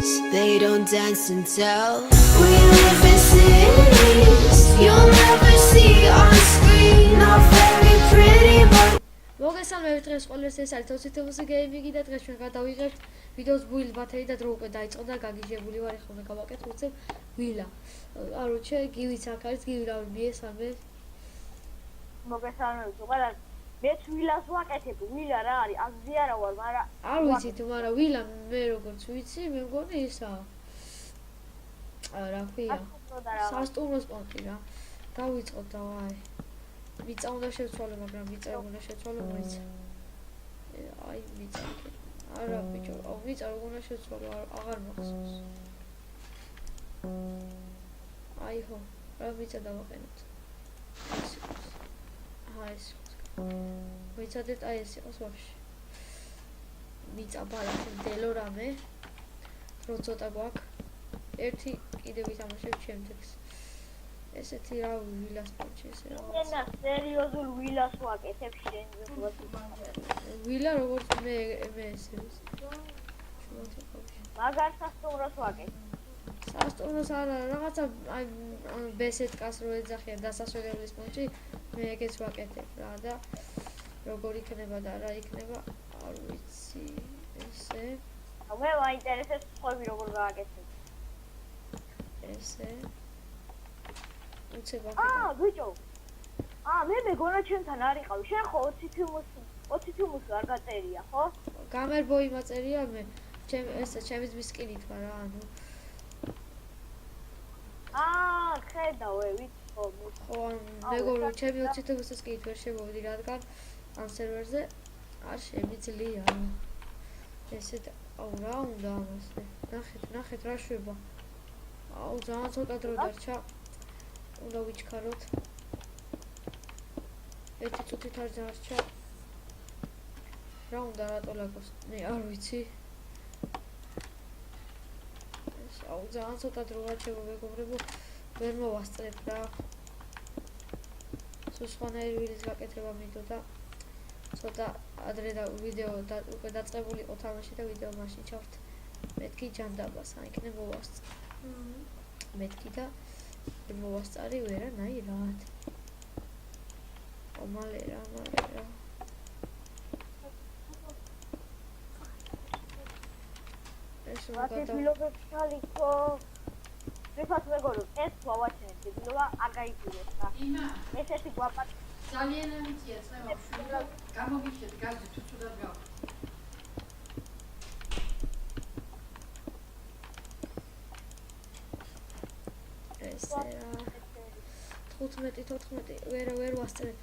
They don't dance and tell. We live in cities you'll never see on screen. Not very pretty, but მოგესალმებით დღეს ყველას ეს არის თოსითებოსი გეიმინგი და დღეს ჩვენ გადავიღებთ ვიდეოს ბუილ ბათერი და დრო უკვე დაიწყო და გაგიჟებული ვარ ეხლა უნდა გავაკეთო უცებ ვილა. არუჩე გივიც აქ არის გივი რა მიესალმე. მოგესალმებით ყველას. მეც ვილას ვაკეთებ. ვილა რა არის? აზრი არა ვარ, მაგრამ არ ვიცით, მაგრამ ვილა მე როგორც ვიცი, მე მგონი ისაა. რა ქვია? სასტუმროს პონტი რა. დავიწყოთ დავაი. მიწა უნდა შევცვალო, მაგრამ მიწა უნდა შევცვალო მოიცა. აი მიწა. არა ბიჭო, მიწა როგორ უნდა შევცვალო, აღარ მახსოვს. აი ხო, რა მიწა დავაყენოთ. ეს ვიცადეთ აი ეს იყოს ვაფშე. მიწა ბალახი დელო რამე. რო ცოტა გვაქვს. ერთი კიდე ვითამაშებ შემდეგს. ესეთი რა ვილას პონჩი ესე რა. ენა სერიოზულ ვილას ვაკეთებ შენ ზოგადად. ვილა როგორც მე ესე ვიცი. მაგარ სასტუმროს ვაკეთებ. სასტუმროს არა რაღაცა აი ბესეთკას რო ეძახიან დასასვენებლის პონჩი მე ეგეც ვაკეთებ რა და როგორ იქნება და რა იქნება არ ვიცი ესე. მე მაინტერესებს სხვები როგორ გააკეთებ. ესე უცებ ბიჭო. მე მეგონა ჩვენთან არ იყავი. შენ ხო 20 ფილმს არ გაწერია, ხო? გამერბო იმაწერია მე. ჩემი ძმის სკინით ვარ რა, ანუ. ხედავე, ვიცი ხო. ხო, მეგონა ჩემი 20 ფილმს სკინით ვერ შემოვიდი, რადგან ამ სერვერზე არ შემიძლია. ესეთ რა უნდა ამას. ნახეთ რა შვება. ძალიან ცოტა დრო დარჩა. უნდა ვიჩქაროთ. ერთი წუთით არ დარჩა. რა უნდა რატო ლაგოს? მე არ ვიცი. ეს ძალიან ცოტა დრო გაჩება მეგობრებო. ვერ მოვასწრებ რა. სულ სხვანაირი ვილის გაკეთება მინდოდა. ცოტა ადრე და ვიდეო და უკვე დაწყებული იყო თამაში და ვიდეო მაშინ ჩავთ. მეთქი ჯანდაბას, აი იქნებ მოვასწრე. მეთქი და მოვასწარი ვერანაირად. მალე რა. ეს ვაკეთებილობებს ხალიქო. ვიფათ მეგორო, ეს ვავაჩინეთ, დილოა არ გაიგულეთ რა. ესეთი გვაპატ ძალიან ამიწია წევა შვიდა. გამოგიჩეთ გაზი თუ ცუდად გავა. ესე რა 15 ვერ ვასწრებ.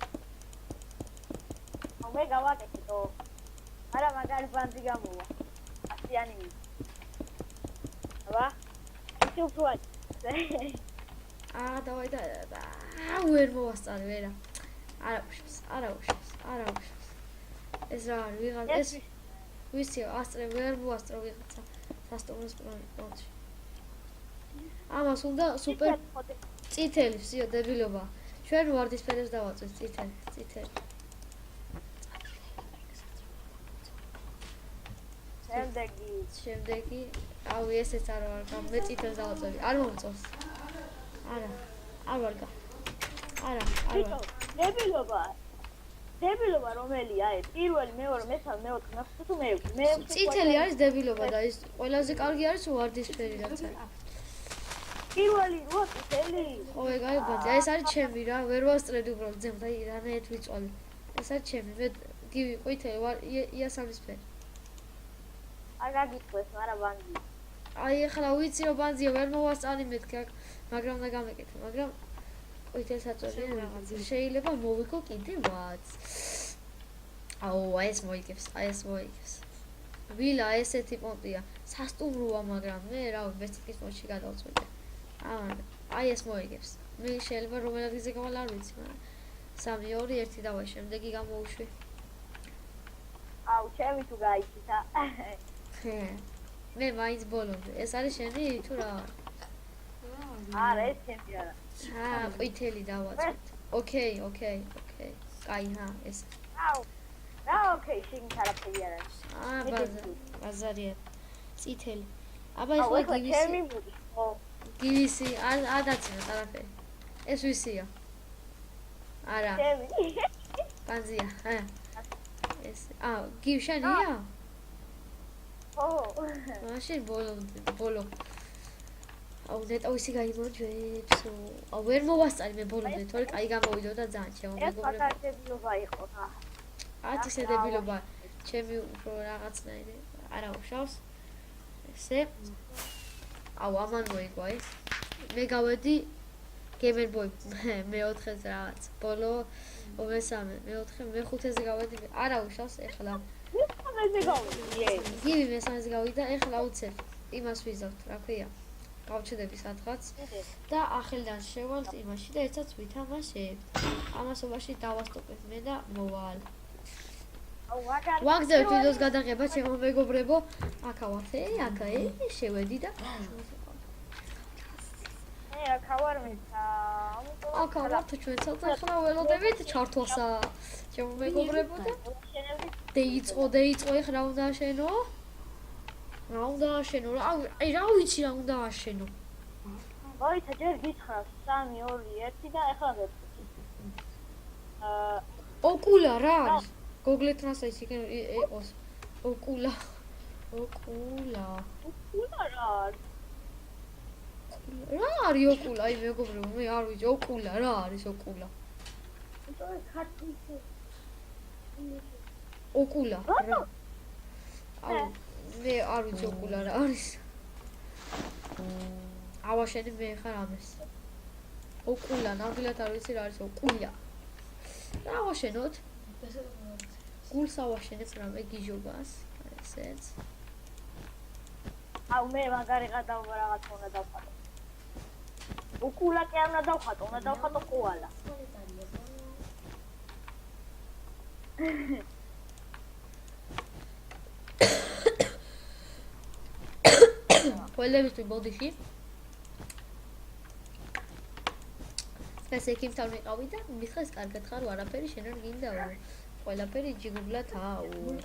მე გავაკეთო. არა მაგარი ბანდი გამოვა. ასიანი. აბა. ისე უფრო დავაი და ვერ მოვასწარე ვერა. არა უშვებს. ეს რა არის ვიღაც ეს ვიცი ასწრე ვერ მოვასწრო ვიღაცა სასტუმროს პონჩი. ამას უნდა სუპერ წითელი ვსიო დებილობა. ჩვენ ვარდისფერებს დავაწვით წითელი. შემდეგი ავი ესეც არ ვარ მე წითელს დავაწვევი. არ მომწონს. არ ვარ. დებილობა რომელია ეს? პირველი, მეორე, მესამე, მეოთხე, მეხუთე თუ მეექვსე? წითელი არის დებილობა და ის ყველაზე კარგი არის ვარდისფერი რაცა. პირველი რო წითელი. ხო ეგ არის ბანძი. ეს არის ჩემი რა, ვერ ვასწრედი უბრალოდ ძემ და რანაირად ვიწვალე. ეს არის ჩემი. მე გივი ყვითელი ვარ იასამისფერი. არ გაგიყვეს, მაგრამ ბანძი. აი ახლა ვიცი რომ ბანძია ვერ მოვასწარი მეთქი აქ, მაგრამ უნდა გამეკეთე, მაგრამ ყვითელს აწვევიან რაღაც. შეიძლება მოვიქო კიდევაც. აი ეს მოიგებს. ვილა ესეთი პონტია. სასტუმროა, მაგრამ მე რა ვესტიკის პონტში გადავწყვეტე. აი ეს მოიგებს. მე შეიძლება რომელ ადგილზე გავალ არ ვიცი, მაგრამ 3 2 1 დავაი შემდეგი გამოუშვი. ჩემი თუ გაიქცა. მე მაინც ბოლომდე. ეს არის შენი თუ რა? არა, ეს ჩემი არა. ყვითელი დავაწვეთ. ოკეი. კაი, ეს. რა ოკეი, შენ არაფერი არ არის. ბაზარია. წითელი. აბა ეს აუ ხო ეხლა გივისი ჩემი მოდი ხო გივისი არ დაცინოთ არაფერი ეს ვისია არა ჩემი პანზია ეს გივშენია ხო მაშინ ბოლო აუ ნეტა ვისი გაიმარჯვებს აუ ვერ მოვასწარი მე ბოლომდე თორე კაი გამოვიდო და ძალიან ეს შემომეგობრება პატარდებილობა იყო რა არც ისე დებილობა ჩემი უფრო რაღაცნაირი არა უშავს ესე აუ ამან მოიგვა ეს მე გავედი გემერბოი მე-4-ზე რაღაც ბოლო მესამე მე-4 მე-5-ზე გავედი არა უშავს ეხლა მესამეზე გავიდი გივი მესამეზე გავიდა ეხლა უცებ იმას ვიზავთ რა ქვია გავჩდები სადღაც და ახელიდან შევალთ იმაში და ერთად ვითამაშებთ ამასობაში დავასტოპებ მე და მოვალ აუ მაგარი ვაგზავნეთ ვიდეოს გადაღება ჩემო მეგობრებო აქა ვართ აქა შევედი და აქა ვარ მეცა აქა ვართ ჩვენცად და ახლა ველოდებით ჩართვასა ჩემო მეგობრებო და დაიწყო ეხლა რა უნდა აშენო რა უნდა აშენო აი რა ვიცი რა უნდა აშენო მოიცა ჯერ გითხრას 3 2 1 და ეხლა გეტყვი ოკულა რა არის Google Translate იქნება იყოს ოკულა რა არის რა არის ოკულა აი მეგობრებო მე არ ვიცი ოკულა რა არის ოკულა ოკულა რა აუ მე არ ვიცი ოკულა რა არის ავაშენი მე ხარ ამეს ოკულა ნამდვილად არ ვიცი რა არის ოკულა რა ავაშენოთ გულს ავაშენებ რამე გიჟობას ესეც აუ მე მაგარი რაღაც უნდა დავხატო ოკულა კი არ უნდა დავხატო კოალა ყველებისთვის ბოდიში ეს ეკიმთან ვიყავი და მითხეს კარგად ხარ არაფერი შენ არ გინდაო ყველაფერი ჯიგრულად აუ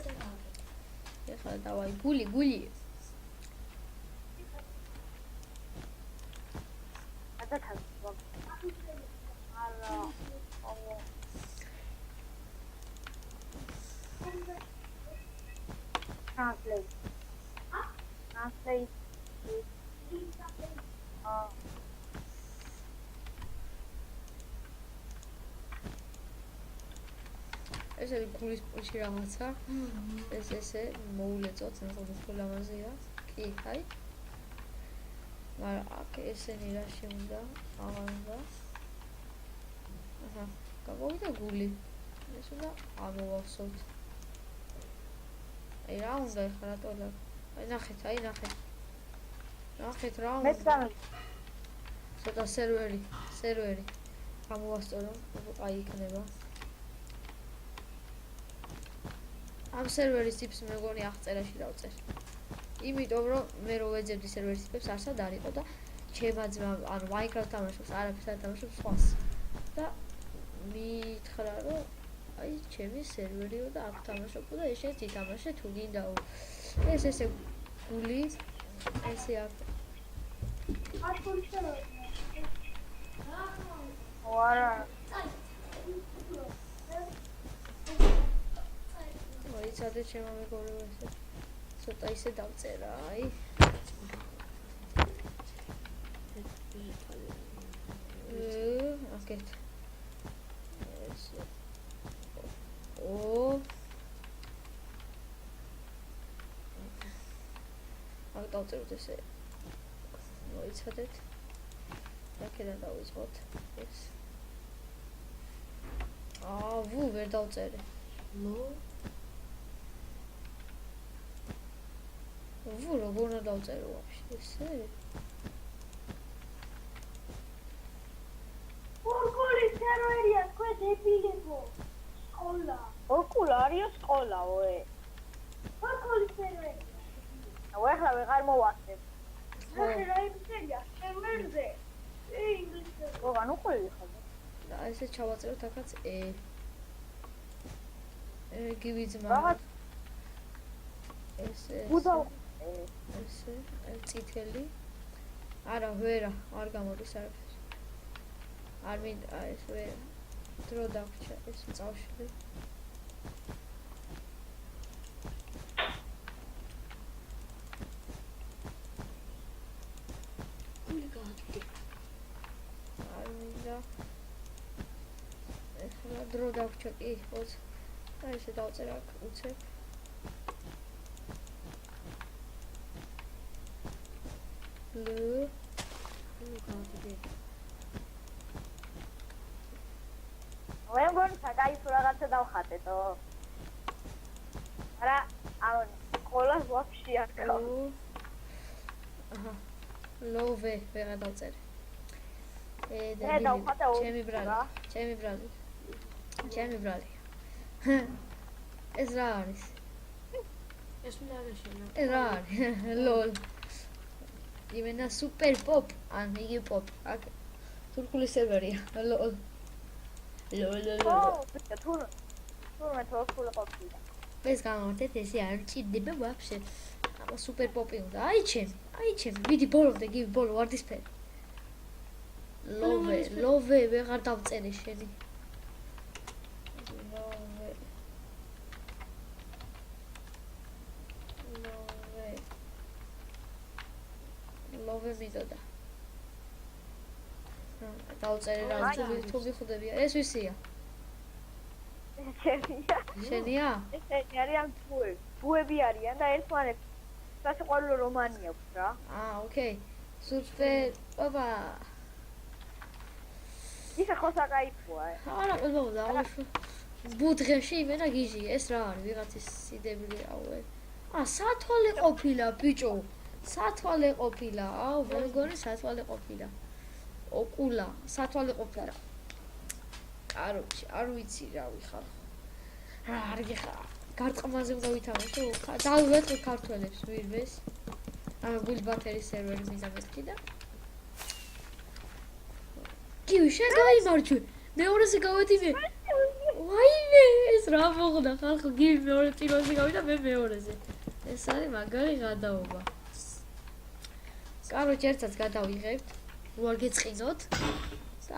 ეხლა დავაი გული Translate. ეს არის გულის პუჩი რაღაცა ეს ესე მოულეწოთ ნახოთ ლამაზია კი აი მაგრამ აქ ესენი რა შეუნდა აღარ უნდა აჰა გავოვიდა გული ეს უნდა ამოვავსოთ აი რა უნდა ეხლა რატო აი ნახეთ რა უნდა ცოტა სერვერი გამოვასწორო აი იქნება ამ სერვერის ტიპს მეგონი აღწერაში დავწერ იმიტომ რომ მე რო ვეძებდი სერვერის ტიპებს არსად არ იყო და ჩემმა ძმამ ანუ Minecraft თამაშობს არაფერს არ თამაშობს სხვას და მითხრა რომ აი ჩემი სერვერიო და აქ თამაშობ და ეშეც ითამაშე თუ გინდაო ეს ესე გული ესე აქ ვარა მოიცადე ჩემო მეგობრებო ესე ცოტა ისე დავწერა აი აკეთ ესე აქ დავწეროთ ესე მოიცადეთ აქედან დავიწყოთ ეს ვუ ვერ დავწერე ვუ როგორ უნდა დავწერო ვაფშე ესე ოკულის სერვერია თქვენ დებილებო სკოლა ოკულა არიო სკოლა ოე ოკულის სერვერია აუ ეხლა ვეღარ მოვასწრებ ახლა რა იმწერია სერვერზე ინგლისური ოღან უყოლი ხარ და ესე ჩავაწეროთ აქაც გივიძმა რაღაც ესე ბუდა ესე წითელი. არა, ვერა, არ გამოდის არაფერი. არ მინდა ეს ვერა. დრო დაგვჭა ეს წავშლი. არ მინდა. ეხლა დრო დაგვჭა კი, 20. და ესე დავწერ აქ უცებ. მე მგონი საკაიფო რაღაცა დავხატეთო. არა, ამ ყოლას ვაფშე არ გავ. აჰა. ლოვე ვეღარ დავწერე. მე დავხატე ჩემი ბრალი. ჩემი ბრალი. ეს რა არის? ეს უნდა აღეშენო. ეს რა არის? ლოლ. იმენა სუპერ პოპ, ან იგი პოპ. აქ თურქული სერვერია. ლოლ. თურმე თურქული ყოფილა. ეს გამოვთეთ, ესე არ მჭირდება ვაფშე. აბა სუპერ პოპი უნდა. აი ჩემი. ვიდი ბოლომდე, გივი ბოლო ვარდისფერი. ლოვე ვეღარ დავწერე შენი. ლოვე მიდოდა. დავწერე რა თუ მიხდებია. ეს ვისია? შენია? ესენი არიან ბუები არიან და ერთმანეთს სასიყვარულო რომანი აქვს რა. ოკეი. სუპერ ოპა. ისა ხო საკაიფოა. არა, ყველგან დააღლიშო. ბუდღეში იმენა გიჟი, ეს რა არის? ვიღაცის სიდებული აუე. სათვალე ყოფილა ბიჭო. სათვალე ყოფილა. მე მგონი სათვალე ყოფილა. ოკულა, სათვალე ყოფილა. კაროჩი, არ ვიცი რა ვიხარ. არ გიხარ. გარტყმაზე უნდა ვითამაშო. დავიწყე ქართველებს ვირბეს. გული ბათერის სერვერი მინდა მეთქი და გივი შენ გაიმარჯვე. მეორეზე გავედი მე. ვაიმე, ეს რა მოხდა ხალხო, გივი მეორე პირველზე გავიდა მე მეორეზე. ეს არის მაგარი გადაობა. კაროჩი ერთსაც გადავიღებთ. ვარ გეწყინოთ.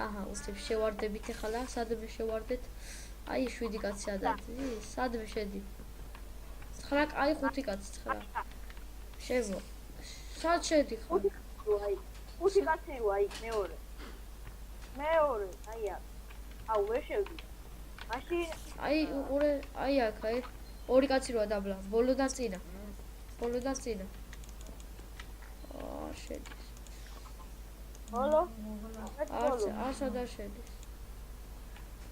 აჰა, უსტებ შევარდებით ახლა, სადმე შევარდეთ. აი 7 კაცი ადადის, სადმე შედი. 9, აი 5 კაცი 9. შევო. სად შედი ხო? 5 კაცი ვაი მეორე, აი აქ. აუ ვერ შევდი. მაშინ აი უყურე, აი აქ, აი 2 კაცი როა დაბლა, ბოლოდან წინა. შედის. ბოლო? არსა და შედის.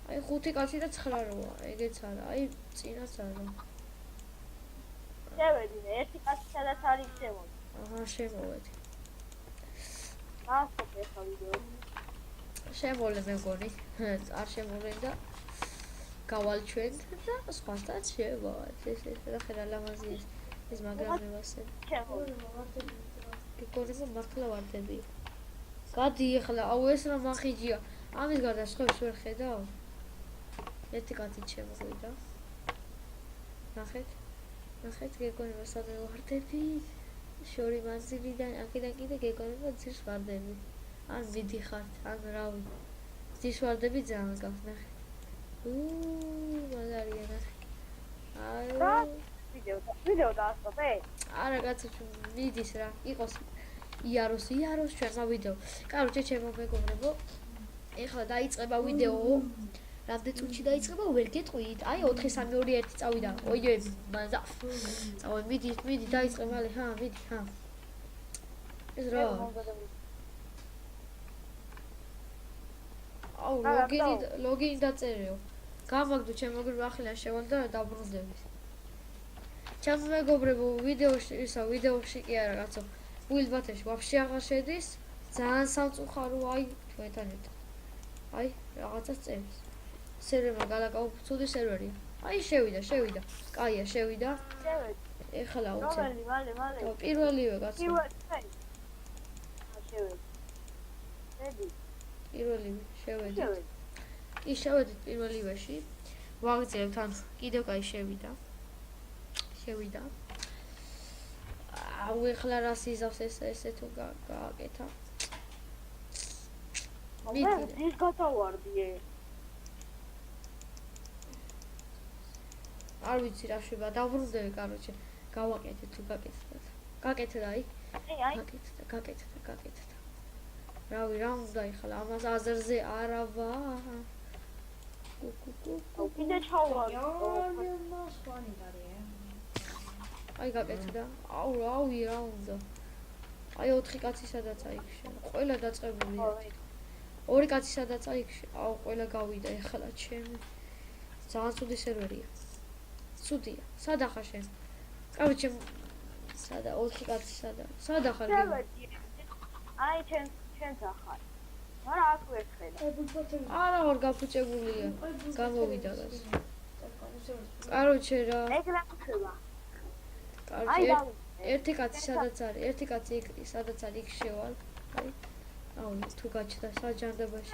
აი 5 კაცი და 9 როა, ეგეც არა, აი წინაც არა. შევედი, ერთი კაცი სადაც არის შემოდი. შემოვედი. ასწორე ხა ვიდეო. შემოვლე მე მგონი, არ შემოვლე და გავალჩვენთ და სხვასაც შევავთ. ეს რა ხერა ლამაზია ეს მაგრამ მე ვასე. გიგორება მართლა ვარდები. გადი ახლა, აუ ეს რა მახიჯია. ამის გარდა სხვებს ვერ ხედავ. ერთი კაცი შემოგვიდა. ნახეთ, გეგონება სადმე ვარდები. შორი მანძილიდან აქედან კიდე გეგონება ძირს ვარდები. ან ვიდიხართ, ან რავი. ძირს ვარდები ძალიან გავს, ნახე. მაგარია ნახე. ვიდეო დაასწრაფე? არა კაცო, მიდის რა, იყოს იაროს ჩვენმა ვიდეო. კაროჩე ჩემო მეგობრებო, ეხლა დაიწყება ვიდეო. რამდენ წუთში დაიწყება, ვერ გეტყვით. აი 4 3 2 1 წავიდა. ოიე, მანძა. წავი, მიდი, დაიწყე მალე, მიდი. ეს რა? აუ, ლოგინი დაწერეო. გამაგდო ჩემ მეგობრებო, ახლა შევალდა და დაბრუნდები. ჩემო მეგობრებო, ვიდეოში კი არა კაცო. უილბათეში ვაფშე აღარ შედის. ძალიან სამწუხარო, აი ჩვენთან ერთად. აი, რაღაცას წერს. სერვერმა გალაკაო ცუდი სერვერია. აი შევიდა. კაია, შევიდა. ეხლა უცე. მალე. პირველივე კაცო. შევედი. კი შევედით პირველივეში. ვაღწევთ ან კიდევ კაი შევიდა. აუ ეხლა რა სიზავს ესე თუ გააკეთა. მიდირი. ის გადავარდიე. არ ვიცი რა შვება, დავრუნდები, კაროჩე. გავაკეთე თუ გაკეთდა. გაკეთდა აი. აი, გაკეთდა. რავი, რა უნდა ეხლა ამას აზერზე არავა. კიდე ჩავარდი. აი გაკეთდა. აუ რავი რა უნდა. აი 4 კაცი სადაც აიქშა. ყველა დაწყებულია. 2 კაცი სადაც აიქშა. აუ ყველა გავიდა ეხლა ჩემი. ძალიან ცუდი სერვერია. ცუდია. სადა ხარ შენ? კაროჩე სადა 4 კაცი სადა? სადა ხარ? აი ჩვენც ახარ. მაგრამ აქ ვერთხელა. არა ვარ გაფუჭებულია. გამოვიდა გას. კაროჩე რა. ეგრე ხება. კაროჩე ერთი კაცი სადაც არის? ერთი კაცი სადაც არის იქ შევალ. აი. აუ თუ გაჩნდა საჯანდებაში.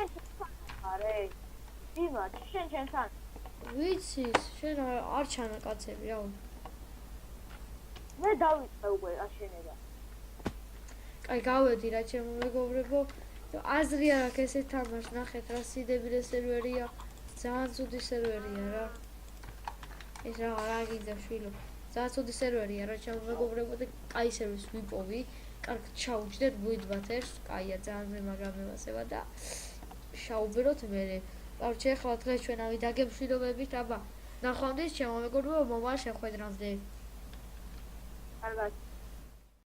არე. დიმა, შენ ჩვენთან. ვიცი, შენ არ ჩანა კაცები, რაო. მე დავიწყე უკვე აშენება. კაი, გავედი რა ჩემო მეგობრებო. აზრი არ აქვს ესე თამაშ, ნახეთ რა სიდებილე სერვერია. ძალიან ცუდი სერვერია რა. ეს რა გინდა შვილო. ძალიან ცუდი სერვერია რა ჩემო მეგობრებო და კაი სერვერს ვიპოვი. კარგ ჩაუჯდეთ ბუიდბათერს, კაია ძალიან მე მაგრამ მევასება და შაუბეროთ მე. კაროჩე ახლა დღეს ჩვენ ავიდაგებ მშვიდობებით, აბა. ნახვამდის ჩემო მეგობრებო, მომავალ შეხვედრამდე. კარგად.